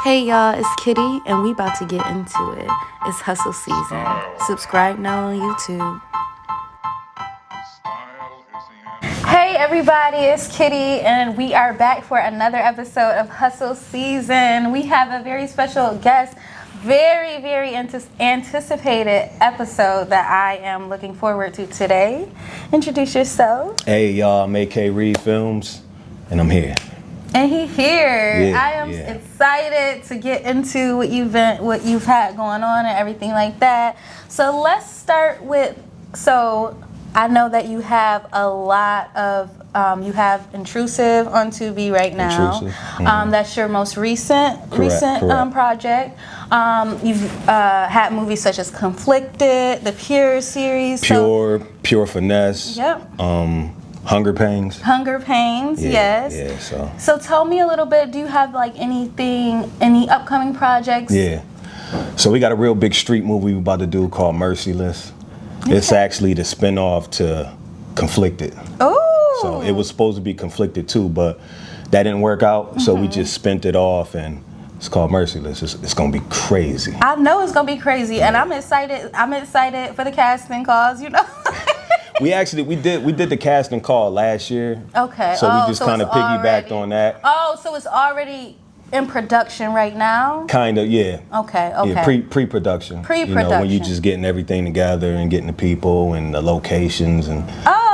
Hey y'all, it's Kitty, and we about to get into it. It's hustle season. Subscribe now on YouTube. Hey everybody, it's Kitty, and we are back for another episode of Hustle Season. We have a very special guest, very anticipated episode that I am looking forward to today. Introduce yourself. Hey y'all, I'm AK Reed Films, and I'm here. And he here. Yeah, I am excited to get into what you've had going on and everything like that. So let's start with, I know that you have a lot of, you have Intrusive on Tubi right now. Mm-hmm. That's your most recent project. You've had movies such as Conflicted, the Pure series. Pure Finesse. Yep. Hunger Pains, yes. Yeah, So tell me a little bit, do you have like any upcoming projects? Yeah. So we got a real big street movie we're about to do called Merciless. Okay. It's actually the spinoff to Conflicted. Oh. So it was supposed to be Conflicted too, but that didn't work out. Mm-hmm. So we just spent it off, and it's called Merciless. It's gonna be crazy. I know it's gonna be crazy, yeah. And I'm excited for the casting calls, you know. We did the casting call last year. Okay. So we just kind of piggybacked on that. Oh, so it's already in production right now? Kind of, yeah. Okay. Yeah, pre-production. You know, when you just getting everything together and getting the people and the locations and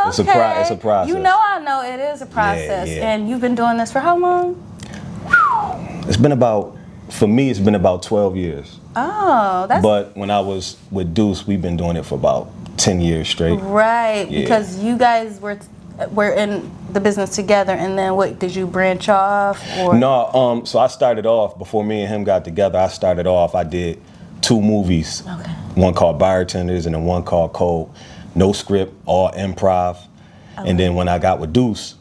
it's a process. You know, I know it is a process. Yeah. And you've been doing this for how long? It's been about 12 years. Oh, But when I was with Deuce, we've been doing it for about 10 years straight. Right, yeah. Because you guys were in the business together, and then what, did you branch off? Or? No, so I started off, before me and him got together, I did 2 movies. Okay. One called Bartenders and then one called Cold. No script, all improv. Okay. And then when I got with Deuce,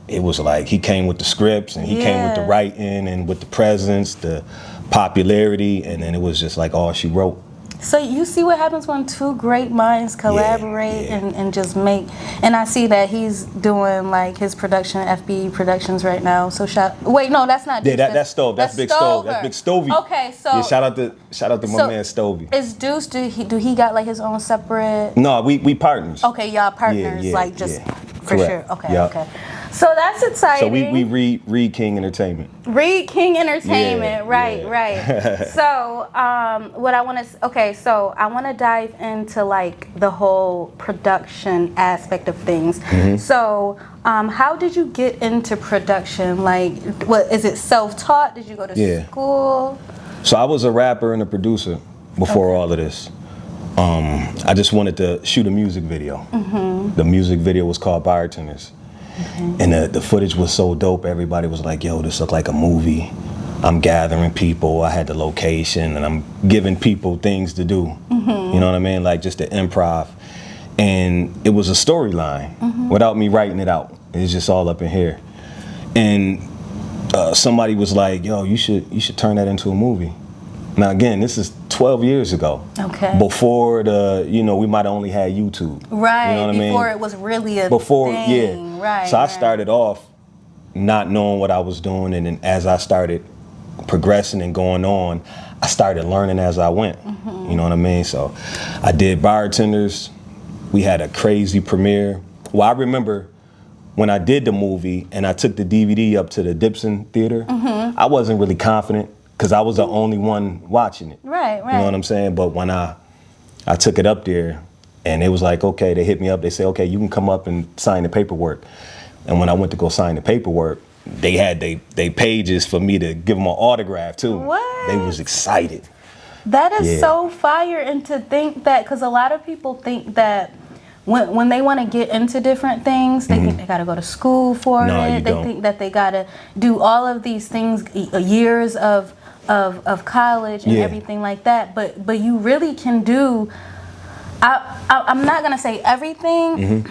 it was like he came with the scripts and he came with the writing and with the presence, the popularity, and then it was just like all she wrote. So you see what happens when 2 great minds collaborate and just make, and I see that he's doing like his production, FB Productions right now. So wait, no, that's not. Yeah, that's Stove. That's Big Stove. That's Big Stovey. Okay, so yeah, shout out to my man Stovey. Is Deuce, do he got like his own separate? No, we partners. Okay, y'all partners, for Correct. sure. Okay, yep. Okay. So that's exciting. So we ReedKing Entertainment. ReedKing Entertainment, right. So what I want to, so I want to dive into like the whole production aspect of things. Mm-hmm. So how did you get into production? Like, what is it, self-taught? Did you go to school? So I was a rapper and a producer before all of this. I just wanted to shoot a music video. Mm-hmm. The music video was called Bartenders. Mm-hmm. And the footage was so dope, everybody was like, yo, this looked like a movie. I'm gathering people, I had the location, and I'm giving people things to do. Mm-hmm. You know what I mean? Like just the improv. And it was a storyline without me writing it out. It's just all up in here. And somebody was like, yo, you should turn that into a movie. Now again, this is 12 years ago. Okay. Before we might have only had YouTube. Right. You know what before I mean? It was really a thing. Yeah. Right. So I started off not knowing what I was doing, and then as I started progressing and going on, I started learning as I went. Mm-hmm. You know what I mean? So I did Bartenders. We had a crazy premiere. Well, I remember when I did the movie and I took the DVD up to the Dipson Theater, I wasn't really confident, because I was the only one watching it. Right. You know what I'm saying? But when I took it up there, and it was like, okay, they hit me up, they said, okay, you can come up and sign the paperwork. And when I went to go sign the paperwork, they had they pages for me to give them an autograph too. What? They was excited. That is so fire, and to think that, because a lot of people think that when they want to get into different things, they think they got to go to school for it. They think that they got to do all of these things, years of college and everything like that, but you really can do, I'm not gonna say everything,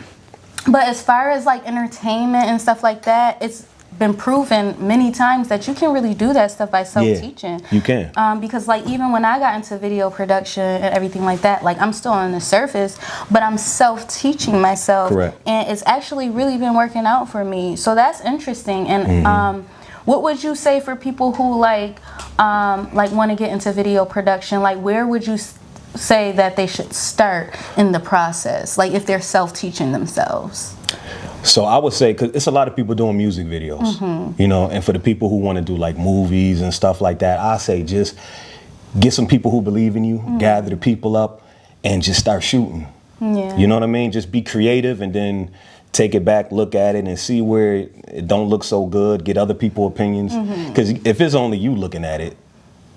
but as far as like entertainment and stuff like that, it's been proven many times that you can really do that stuff by self-teaching. You can. Because like even when I got into video production and everything like that, like I'm still on the surface, but I'm self-teaching myself. Correct. And it's actually really been working out for me. So that's interesting. And what would you say for people who like like want to get into video production, like where would you say that they should start in the process, like if they're self-teaching themselves? So I would say, because it's a lot of people doing music videos, you know, and for the people who want to do like movies and stuff like that, I say just get some people who believe in you, gather the people up, and just start shooting. Yeah. You know what I mean? Just be creative and then take it back, look at it, and see where it don't look so good. Get other people's opinions, because if it's only you looking at it,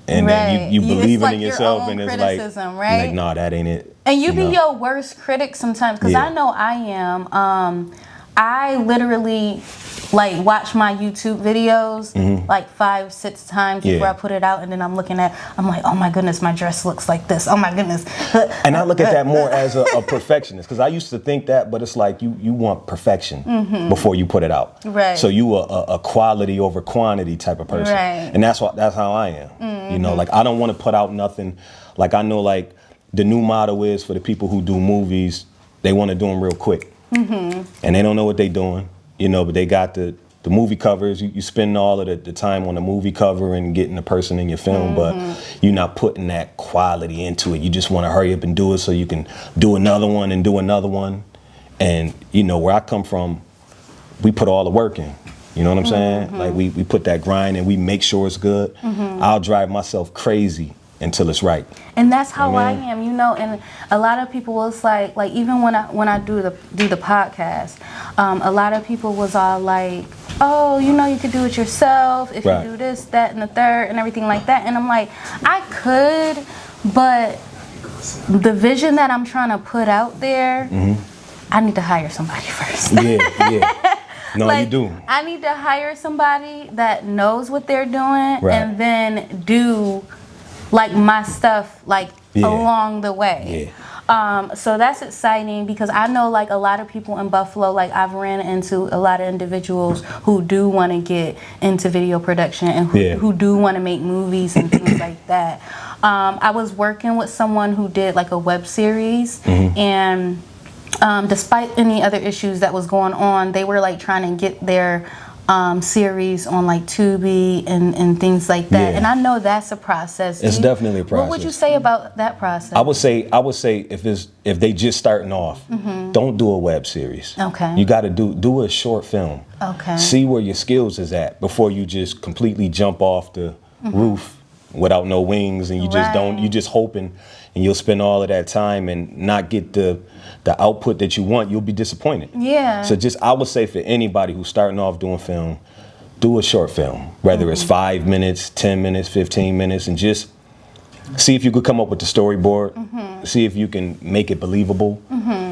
and then you believing like in yourself, your and it's right? like, nah, that ain't it. And you be your worst critic sometimes, because I know I am. I literally like watch my YouTube videos like 5-6 times before I put it out, and then I'm like, oh my goodness, my dress looks like this. Oh my goodness. And I look at that more as a perfectionist, because I used to think that, but it's like you want perfection before you put it out. Right. So you a quality over quantity type of person. Right. And that's how I am. You know, like I don't want to put out nothing. Like I know like the new motto is for the people who do movies, they want to do them real quick. And they don't know what they're doing, you know, but they got the movie covers. You spend all of the time on the movie cover and getting the person in your film, but you're not putting that quality into it. You just want to hurry up and do it so you can do another one and do another one. And, you know, where I come from, we put all the work in. You know what I'm saying? Like we put that grind and we make sure it's good. I'll drive myself crazy until it's right. And that's how I am, you know. And a lot of people was like even when I do the podcast, a lot of people was all like, oh, you know, you could do it yourself if you do this, that, and the third, and everything like that. And I'm like, I could, but the vision that I'm trying to put out there, I need to hire somebody first. Yeah. No, like, you do. I need to hire somebody that knows what they're doing, and then do like my stuff like along the way. So that's exciting, because I know like a lot of people in Buffalo, like I've ran into a lot of individuals who do want to get into video production and who do want to make movies and things like that. I was working with someone who did like a web series, and despite any other issues that was going on, they were like trying to get their series on like Tubi and things like that. And I know that's a process. It's definitely a process. What would you say about that process? I would say if they just starting off, don't do a web series. Okay. You got to do a short film. Okay. See where your skills is at before you just completely jump off the roof without no wings, and you just hoping, and you'll spend all of that time and not get the output that you want. You'll be disappointed. Yeah. So I would say for anybody who's starting off doing film, do a short film, whether it's 5 minutes, 10 minutes, 15 minutes, and just see if you could come up with the storyboard, see if you can make it believable,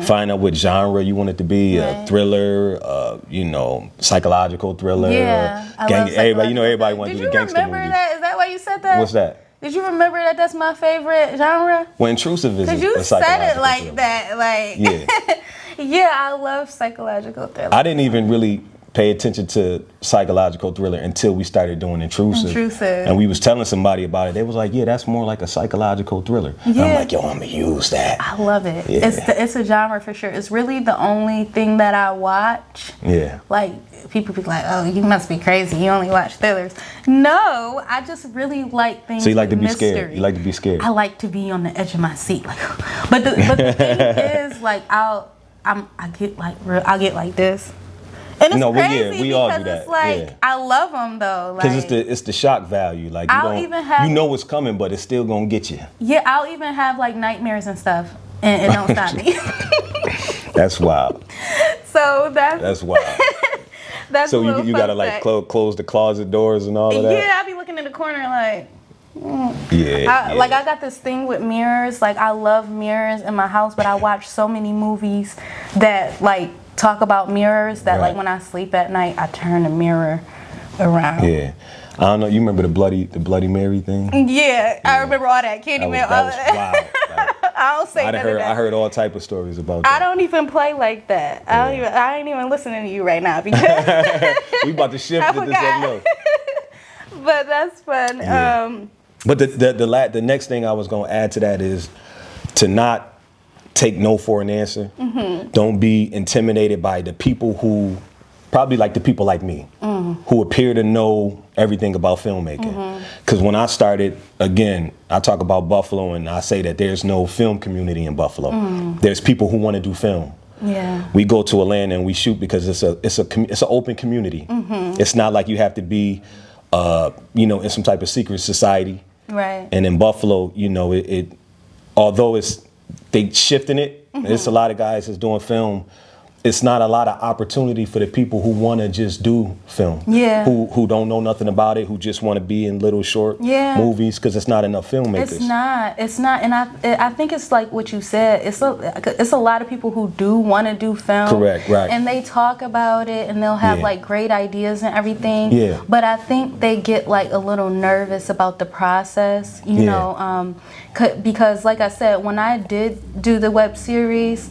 find out what genre you want it to be, a thriller, you know, psychological thriller, everybody wants to do gangster movies. Did you remember that? Is that why you said that? What's that? Did you remember that that's my favorite genre? Well, intrusive is because you said it like that, like yeah, I love psychological thriller. I didn't even really pay attention to psychological thriller until we started doing intrusive. And we was telling somebody about it. They was like, yeah, that's more like a psychological thriller. And I'm like, yo, I'm gonna use that. I love it. It's a genre for sure. It's really the only thing that I watch. Like people be like, oh, you must be crazy, you only watch thrillers. No, I just really like things. So you like to be mystery. Scared. You like to be scared. I like to be on the edge of my seat. Like, but the thing is, like, I get like this. And it's crazy we all do because that. It's like I love them though. Because it's the shock value. Like you know what's coming, but it's still gonna get you. Yeah, I'll even have like nightmares and stuff, and it don't stop me. That's wild. So that's wild. That's so you gotta like close the closet doors and all of that. Yeah, I be looking in the corner like. Like I got this thing with mirrors. Like I love mirrors in my house, but I watch so many movies that like talk about mirrors that like when I sleep at night, I turn the mirror around. Yeah, I don't know. You remember the Bloody Mary thing? Yeah, I remember all that. Candyman. That was wild. I don't say that. I heard all type of stories about that. I don't even play like that. I ain't even listening to you right now because we about to shift it to something else. But that's fun. Yeah. But the next thing I was gonna add to that is to not take no for an answer. Don't be intimidated by the people who probably like the people like me who appear to know everything about filmmaking. Because when I started, again, I talk about Buffalo and I say that there's no film community in Buffalo. There's people who want to do film. Yeah. We go to Atlanta and we shoot because it's an open community. It's not like you have to be, you know, in some type of secret society. Right. And in Buffalo, you know, although they shifting it, there's a lot of guys that's doing film. It's not a lot of opportunity for the people who want to just do film. Yeah. Who don't know nothing about it, who just want to be in little short movies, because it's not enough filmmakers. It's not, and I think it's like what you said. It's a lot of people who do want to do film. Correct, right. And they talk about it, and they'll have like great ideas and everything. Yeah. But I think they get like a little nervous about the process, you know, because like I said, when I did do the web series,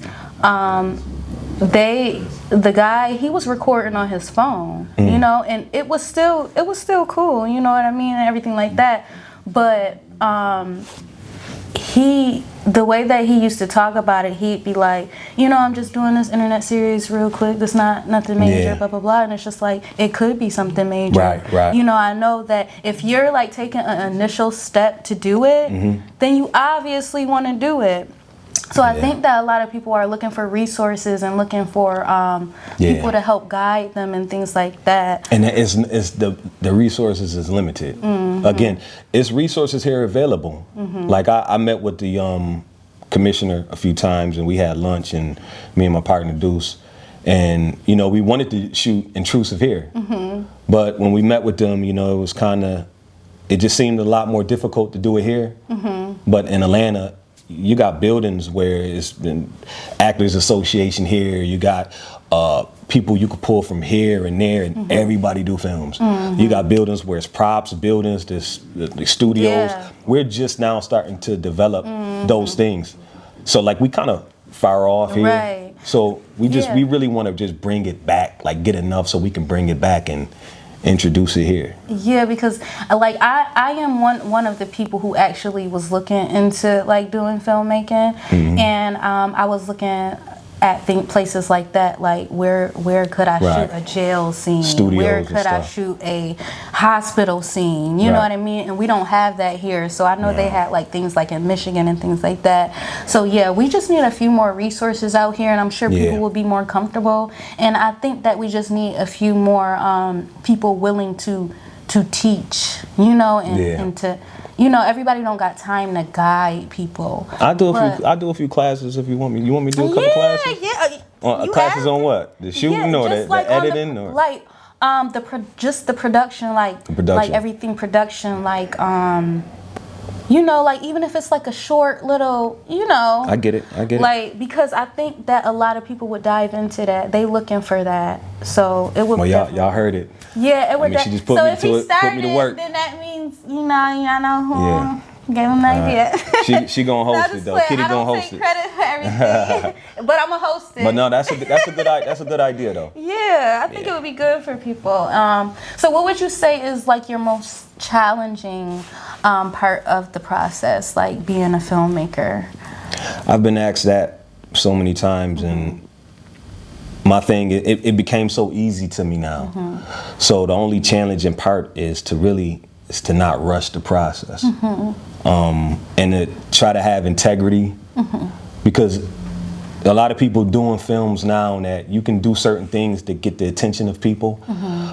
the guy, he was recording on his phone, you know, and it was still cool, you know what I mean, and everything like that. But the way that he used to talk about it, he'd be like, you know, I'm just doing this internet series real quick. That's not nothing major, blah blah blah. And it's just like, it could be something major. Right. You know, I know that if you're like taking an initial step to do it, then you obviously want to do it. So I think that a lot of people are looking for resources and looking for people to help guide them and things like that. And it's the resources is limited. Again, it's resources here available. Like I met with the commissioner a few times, and we had lunch, and me and my partner Deuce, and you know, we wanted to shoot Intrusive here, but when we met with them, you know, it just seemed a lot more difficult to do it here. But in Atlanta, you got buildings where it's been Actors Association here. You got people you could pull from here and there, and everybody do films. You got buildings where it's props, buildings, the studios. We're just now starting to develop those things. So like we kind of far off here. Right. So we really want to just bring it back, like get enough so we can bring it back and introduce it here. Yeah, because like I am one of the people who actually was looking into like doing filmmaking, and I was looking at places like that, like where could I shoot a jail scene, studios, where could I shoot a hospital scene, you know what I mean? And we don't have that here. So I know they had like things like in Michigan and things like that. So yeah, we just need a few more resources out here, and I'm sure people will be more comfortable. And I think that we just need a few more people willing to teach, you know, and to, you know, everybody don't got time to guide people. I do a few classes if you want me. You want me to do a couple classes? Yeah. Classes on what? The shooting or the editing or like just the production, like everything production, like you know, like even if it's like a short little, you know. I get it. Like, because I think that a lot of people would dive into that. They looking for that. So it would. Well, y'all heard it. Yeah, it would. She just put me to work. Then that means, you know who gave him an idea. She gonna host it though. Kitty gonna host it. I don't take credit for everything, but I'm gonna host it. But no, that's a good idea though. Yeah, I think it would be good for people. So what would you say is like your most challenging part of the process, like being a filmmaker? I've been asked that so many times, and my thing, it became so easy to me now. So the only challenging part is to not rush the process, and to try to have integrity, because a lot of people doing films now that you can do certain things to get the attention of people,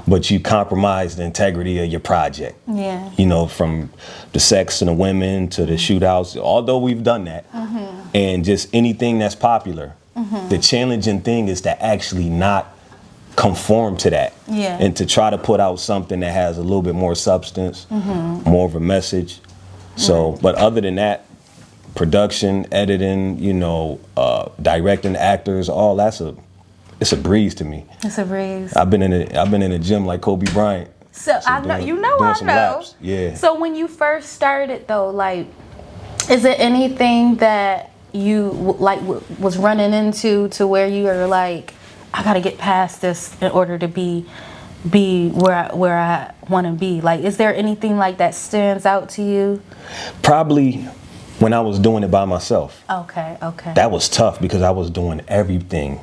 but you compromise the integrity of your project. Yeah. You know, from the sex and the women to the shootouts, although we've done that, and just anything that's popular. The challenging thing is to actually not conform to that, and to try to put out something that has a little bit more substance, more of a message. So, but other than that, production, editing, you know, directing actors, all it's a breeze to me. It's a breeze. I've been in a gym like Kobe Bryant. So I know, I know. Laps. Yeah. So when you first started though, like, is it anything that you like was running into to where you are like, I gotta get past this in order to be where I want to be? Like, is there anything like that stands out to you? Probably when I was doing it by myself. Okay. That was tough because I was doing everything,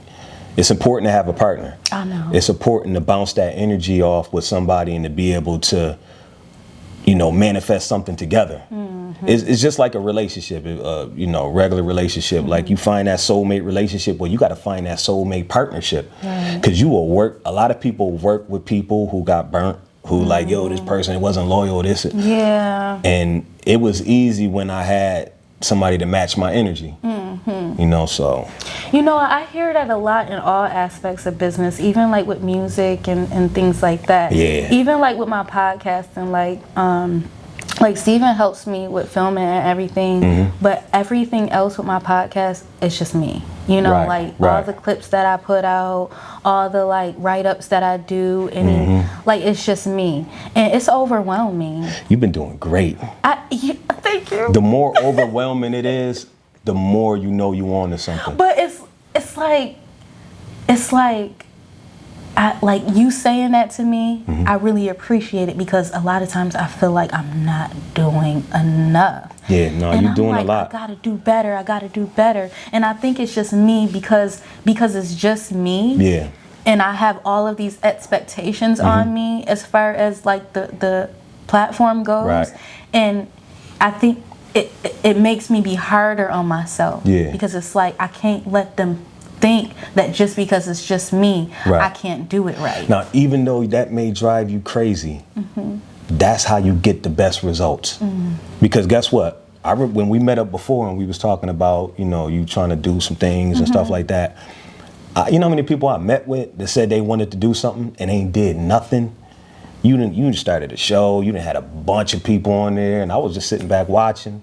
it's important to have a partner. I know. It's important to bounce that energy off with somebody and to be able to, you know, manifest something together. It's just like a relationship, you know, regular relationship. Like you find that soulmate relationship, well, you got to find that soulmate partnership, because you will work. A lot of people work with people who got burnt, who like, yo, this person wasn't loyal, this. Yeah. And it was easy when I had somebody to match my energy, you know, so. You know, I hear that a lot in all aspects of business, even like with music and things like that. Yeah. Even like with my podcast and like Steven helps me with filming and everything, but everything else with my podcast, it's just me. You know, all the clips that I put out, all the like write-ups that I do, like it's just me. And it's overwhelming. You've been doing great. Thank you. The more overwhelming it is, the more you know you on to something. But it's like like you saying that to me, I really appreciate it, because a lot of times I feel like I'm not doing enough. Yeah, no, you're doing a lot. I gotta do better. And I think it's just me because it's just me. Yeah. And I have all of these expectations on me as far as like the platform goes. Right. And I think it makes me be harder on myself. Yeah. Because it's like I can't let them think that just because it's just me, I can't do it right. Now, even though that may drive you crazy, that's how you get the best results. Because guess what? When we met up before and we was talking about, you know, you trying to do some things and stuff like that, you know how many people I met with that said they wanted to do something and ain't did nothing? You started a show, you done had a bunch of people on there, and I was just sitting back watching,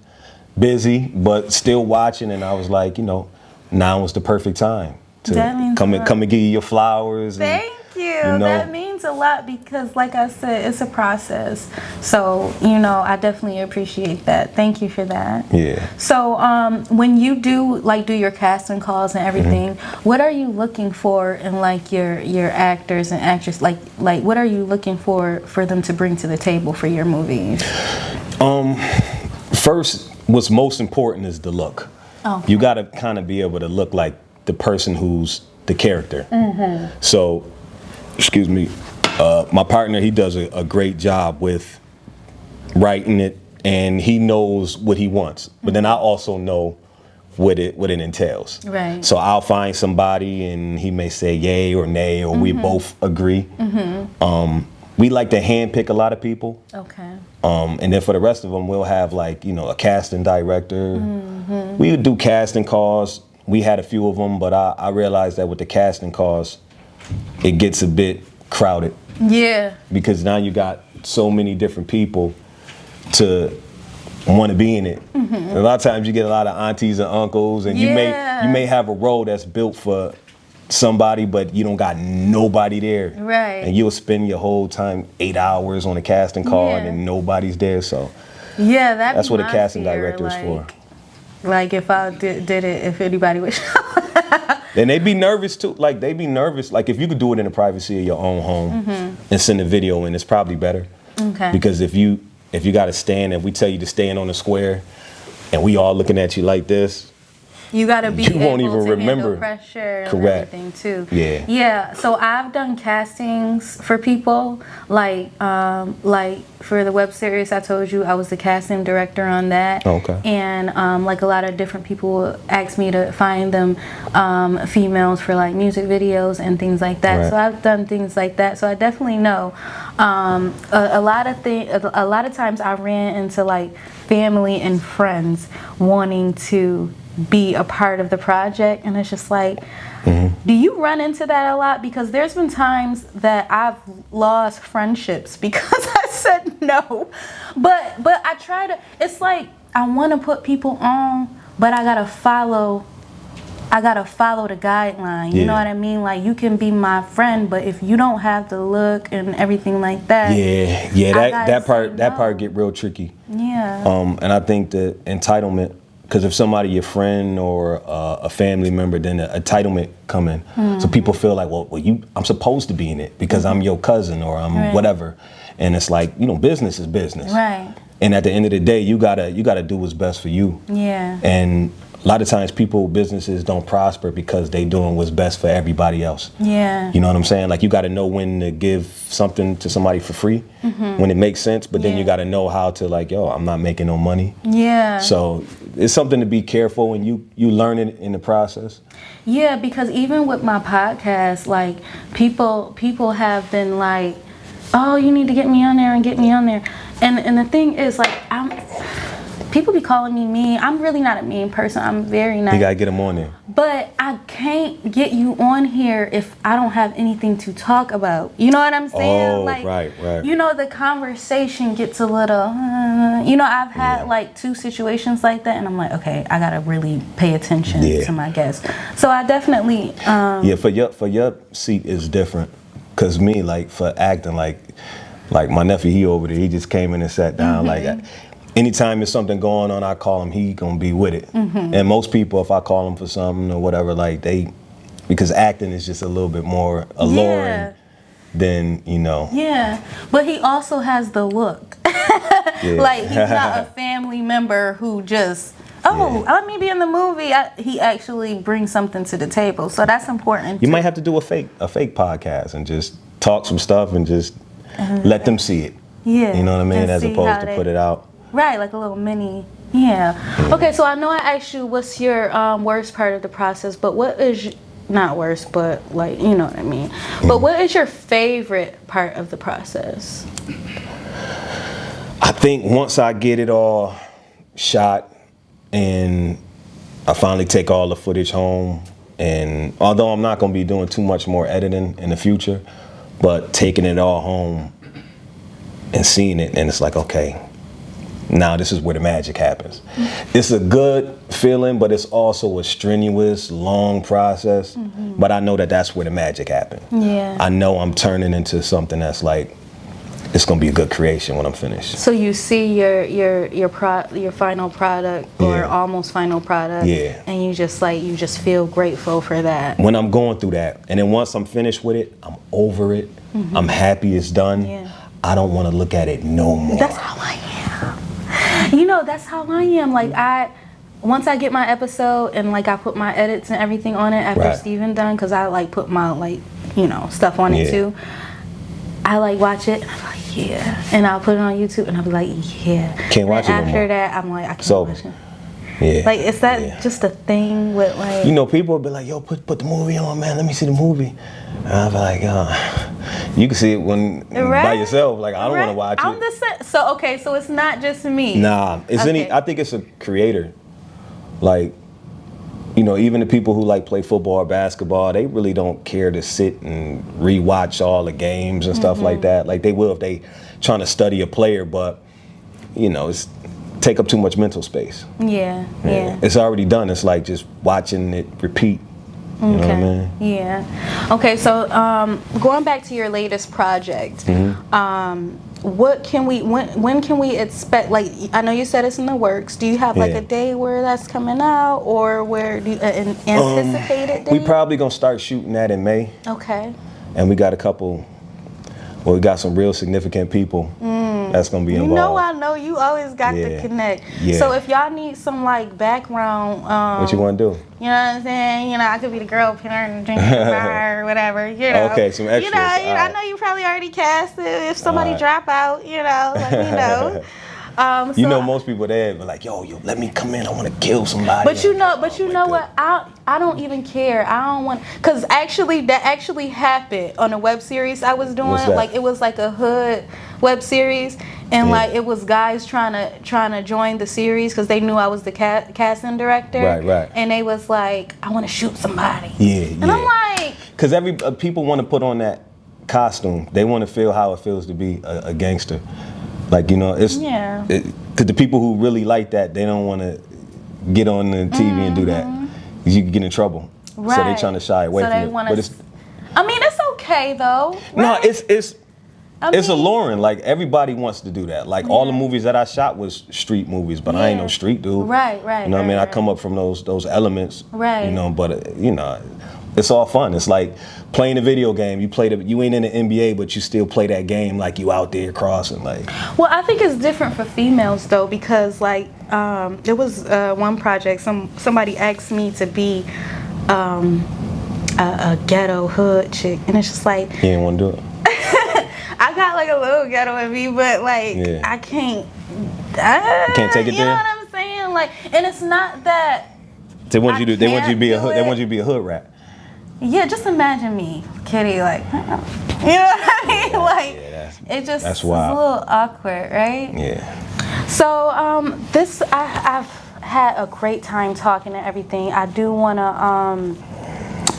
busy, but still watching, and I was like, you know, now was the perfect time to come and give you your flowers. Thank you. You know, that means a lot, because like I said, it's a process. So, you know, I definitely appreciate that. Thank you for that. Yeah. So when you do your casting calls and everything, what are you looking for in like your actors and actresses? Like what are you looking for them to bring to the table for your movies? First, what's most important is the look. You got to kind of be able to look like the person who's the character. So, excuse me, my partner, he does a great job with writing it, and he knows what he wants. But then I also know what it entails. Right. So I'll find somebody, and he may say yay or nay, or we both agree. We like to handpick a lot of people. Okay. And then for the rest of them, we'll have like, you know, a casting director. We would do casting calls. We had a few of them, but I realized that with the casting calls, it gets a bit crowded. Yeah. Because now you got so many different people to want to be in it. A lot of times you get a lot of aunties and uncles, and you may have a role that's built for somebody, but you don't got nobody there. Right. And you'll spend your whole time 8 hours on a casting call and then nobody's there. So that's what a casting director is for. Like if I did it, if anybody would show. And they be nervous too. Like they be nervous. Like if you could do it in the privacy of your own home and send a video in, it's probably better. Okay. Because if you got to stand, if we tell you to stand on the square and we all looking at you like this, you gotta be you won't even remember pressure and everything too. Yeah. Yeah. So I've done castings for people, like for the web series I told you, I was the casting director on that. Okay. And like a lot of different people asked me to find them females for like music videos and things like that. Right. So I've done things like that. So I definitely know. A lot of times I ran into like family and friends wanting to be a part of the project, and it's just like, do you run into that a lot? Because there's been times that I've lost friendships because I said no, but I try to, it's like I want to put people on, but I gotta follow the guideline. You know what I mean? Like you can be my friend, but if you don't have the look and everything like that, that part get real tricky. Yeah. And I think the entitlement, because if somebody, your friend or a family member, then the entitlement come in. So people feel like, well, I'm supposed to be in it because I'm your cousin or I'm whatever. And it's like, you know, business is business. Right. And at the end of the day, you gotta do what's best for you. Yeah. And a lot of times businesses don't prosper because they doing what's best for everybody else. Yeah. You know what I'm saying? Like, you got to know when to give something to somebody for free, when it makes sense, but then you got to know how to, like, yo, I'm not making no money. Yeah. So it's something to be careful, and you learn it in the process. Yeah, because even with my podcast, like, people have been like, oh, you need to get me on there and get me on there. And the thing is, like, people be calling me mean. I'm really not a mean person. I'm very nice. You gotta get them on there. But I can't get you on here if I don't have anything to talk about. You know what I'm saying? Oh, like, right. You know, the conversation gets a little, you know, I've had like 2 situations like that, and I'm like, okay, I gotta really pay attention to my guests. So I definitely. Yeah, for your seat is different, cause me, like, for acting, like my nephew, he over there, he just came in and sat down, like. Anytime there's something going on, I call him, he gonna be with it. And most people, if I call them for something or whatever, like, because acting is just a little bit more alluring than, you know. Yeah, but he also has the look. Like, he's not a family member who just, let me be in the movie. He actually brings something to the table, so that's important. You might have to do a fake podcast and just talk some stuff and just let them see it. Yeah, you know what I mean, as opposed to put it out. Right, like a little mini. Yeah. Okay, so I know I asked you what's your worst part of the process, but what is, not worst, but, like, you know what I mean. But what is your favorite part of the process? I think once I get it all shot and I finally take all the footage home, and although I'm not going to be doing too much more editing in the future, but taking it all home and seeing it, and it's like, okay, now this is where the magic happens. It's a good feeling, but it's also a strenuous, long process. But I know that that's where the magic happens. Yeah. I know I'm turning into something that's like, it's gonna be a good creation when I'm finished. So you see your final product or almost final product, and you just feel grateful for that. When I'm going through that, and then once I'm finished with it, I'm over it. I'm happy it's done. I don't want to look at it no more. That's how I am. You know, that's how I am. Like, once I get my episode and, like, I put my edits and everything on it after Steven done, because I, like, put my, like, you know, stuff on it too. I, like, watch it and I'm like, and I'll put it on YouTube and I'll be like, Can't watch it no more. After that, I'm like, I can't watch it. Like, is that just a thing with, like... You know, people will be like, yo, put the movie on, man. Let me see the movie. And I'll be like, you can see it when by yourself. Like, I don't want to watch it. I'm the same. So, okay, so it's not just me. Nah, I think it's a creator. Like, you know, even the people who, like, play football or basketball, they really don't care to sit and rewatch all the games and stuff like that. Like, they will if they trying to study a player, but, you know, it's take up too much mental space. Yeah. It's already done. It's like just watching it repeat. You know what I mean? Yeah. Okay, so going back to your latest project, what can when can we expect, like, I know you said it's in the works. Do you have like a day where that's coming out, or where do you anticipated date? We probably gonna start shooting that in May. Okay. And we got we got some real significant people that's gonna be involved. You know, I know you always got to connect. So if y'all need some, like, background, what you want to do? You know what I'm saying? You know, I could be the girl putting drinking the bar or whatever. You know. Okay, some extras. You know, I know you probably already cast it. If somebody drop out, you know, let me know. You know, most people there be like, yo, let me come in. I want to kill somebody. But you know what? I don't even care. I don't want, because that actually happened on a web series I was doing. Like, it was like a hood web series, and like it was guys trying to join the series because they knew I was the casting director. Right. And they was like, I want to shoot somebody. And I'm like, because people want to put on that costume. They want to feel how it feels to be a gangster. Like, you know, it's because the people who really like that, they don't want to get on the TV and do that. You can get in trouble. So they're trying to shy away from it. But it's okay though. Right? No, it's alluring. Like, everybody wants to do that. Like, all the movies that I shot was street movies, but I ain't no street dude. Right. You know what I mean? I come up from those elements. Right. You know, but you know, it's all fun. It's like playing a video game. You ain't in the NBA, but you still play that game like you out there crossing. Like, well, I think it's different for females though, because like there was one project. Somebody asked me to be a ghetto hood chick, and it's just like you didn't want to do it. I got like a little ghetto in me, but like I can't. You can't take it there. You know what I'm saying? Like, and it's not that. They want you to be a hood. They want you to be a hood rat. Yeah, just imagine me, Kitty. Like, you know what I mean? Like, it just it's a little awkward, right? Yeah. So I've had a great time talking and everything. I do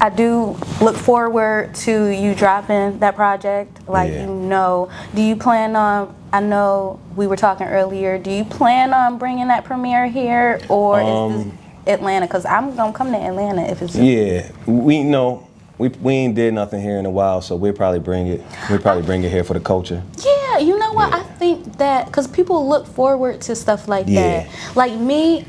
I do look forward to you dropping that project. Like, do you plan on, I know we were talking earlier, do you plan on bringing that premiere here, or is this Atlanta? Because I'm going to come to Atlanta if it's... Yeah, we ain't did nothing here in a while, so we'll probably bring it here for the culture. Yeah, you know what? I think that, because people look forward to stuff like that. Like me,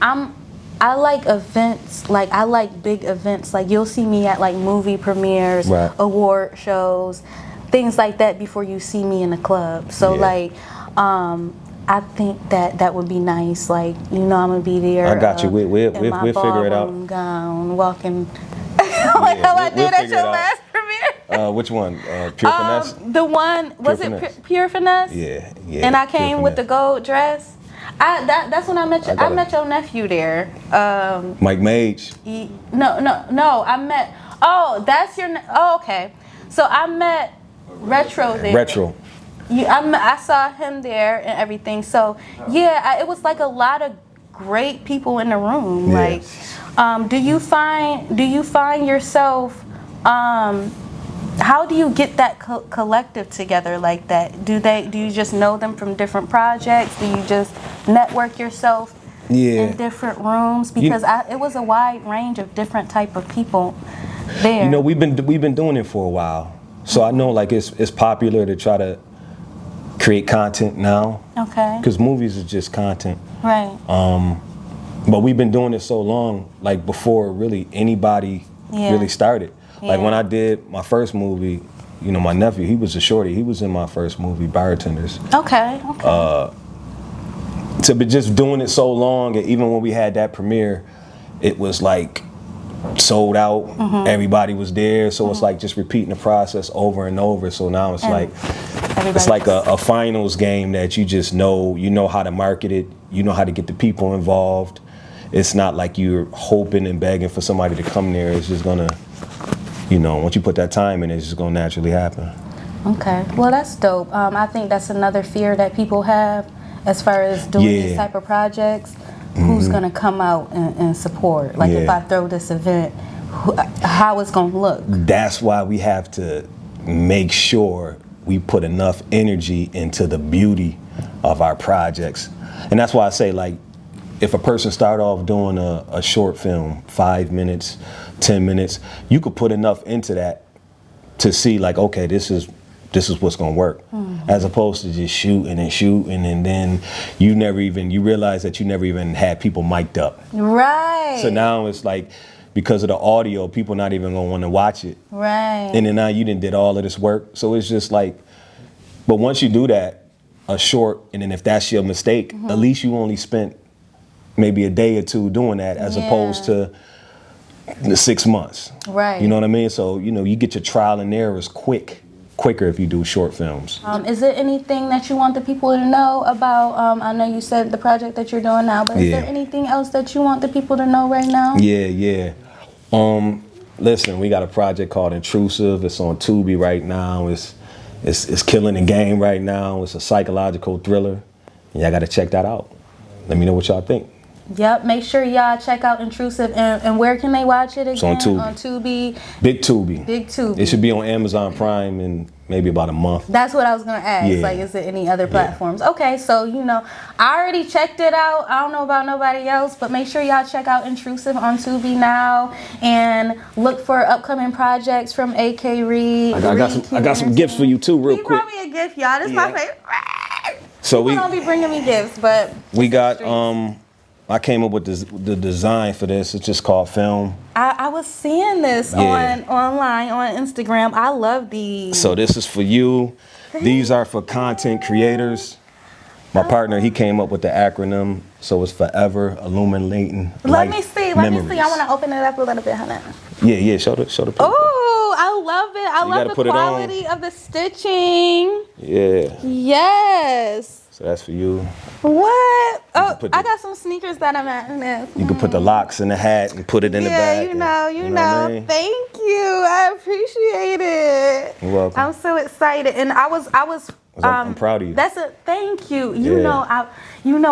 I like events, like I like big events. Like you'll see me at like movie premieres, award shows, things like that before you see me in the club. So like, I think that would be nice. Like, you know, I'm gonna be there. I got you. We'll figure it out. Gown, walking like how I did at your last premiere. Which one? Pure Finesse. The one was it Pure Finesse? Yeah. And I came with the gold dress. That's when I met you. I met your nephew there. Mike Mage. No. I met. Oh, that's your. Oh, okay. So I met Retro there. Retro. I saw him there and everything. So yeah, it was like a lot of great people in the room. Like, do you find yourself? How do you get that collective together like that? Do you just know them from different projects? Do you just network yourself in different rooms? Because it was a wide range of different type of people there. You know, we've been doing it for a while, so I know like it's popular to try to create content now. Okay. Because movies is just content. Right. But we've been doing it so long, like before really anybody really started. Like when I did my first movie, you know, my nephew, he was a shorty. He was in my first movie, Bartenders. Okay. To be just doing it so long, and even when we had that premiere, it was like sold out. Everybody was there, so it's like just repeating the process over and over. So now it's like a finals game that you just know. You know how to market it. You know how to get the people involved. It's not like you're hoping and begging for somebody to come there. It's just gonna. You know, once you put that time in, it's just gonna naturally happen. Okay, well that's dope. I think that's another fear that people have as far as doing these type of projects. Who's gonna come out and support? Like if I throw this event, how it's gonna look? That's why we have to make sure we put enough energy into the beauty of our projects. And that's why I say, like, if a person start off doing a short film, 5 minutes, 10 minutes, you could put enough into that to see like, okay, this is what's gonna work. As opposed to just shooting and then you realize that you never even had people mic'd up. Right. So now it's like, because of the audio, people not even gonna wanna watch it. Right. And then now you did all of this work. So it's just like, but once you do that, a short, and then if that's your mistake, at least you only spent maybe a day or two doing that, as opposed to the 6 months. Right. You know what I mean? So, you know, you get your trial and errors quicker if you do short films. Is there anything that you want the people to know about, I know you said the project that you're doing now, but is there anything else that you want the people to know right now? Yeah. Listen, we got a project called Intrusive. It's on Tubi right now. It's killing the game right now. It's a psychological thriller. Y'all got to check that out. Let me know what y'all think. Yep, make sure y'all check out Intrusive. And where can they watch it again? It's on Tubi. On Tubi. Big Tubi. Big Tubi. It should be on Amazon Prime in maybe about a month. That's what I was going to ask. Like, is there any other platforms? Okay, so, you know, I already checked it out. I don't know about nobody else, but make sure y'all check out Intrusive on Tubi now and look for upcoming projects from AK Reed. I got some gifts for you too, real quick. You brought me a gift, y'all. This is my favorite. So People don't be bringing me gifts, but we got I came up with the design for this. It's just called Film. I was seeing this online on Instagram. I love these. So this is for you. These are for content creators. My partner, he came up with the acronym, so it's Forever Illuminating Let Life me see. Memories. I want to open it up a little bit, honey. Yeah. Show the people. Oh, I love it. I love the quality of the stitching. Yeah. Yes. So that's for you. What? Oh, I got some sneakers that I'm at in this. You can put the locks in the hat and put it in the bag. You know. I mean? Thank you. I appreciate it. You're welcome. I'm so excited, and I was. I'm proud of you. Thank you. You know,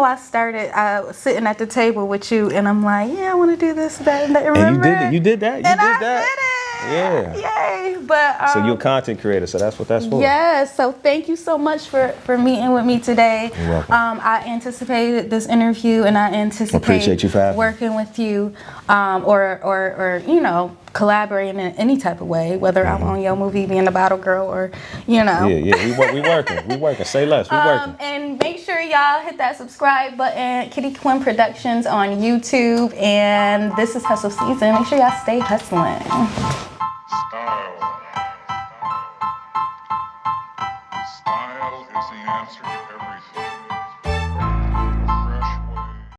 I started sitting at the table with you, and I'm like, I want to do this, that, and that. Remember? And you did that. You did that. I did it. Yeah. Yay. But so you're a content creator, so that's what that's for. Yes. So thank you so much for meeting with me today. You're welcome. I anticipated this interview, and I anticipate appreciate you for having working with you, or collaborating in any type of way, whether I'm on your movie being a bottle girl or Yeah. We working. Say less. We working. And make sure y'all hit that subscribe button. Kitty Quinn Productions on YouTube, and this is hustle season. Make sure y'all stay hustling. Style is the answer.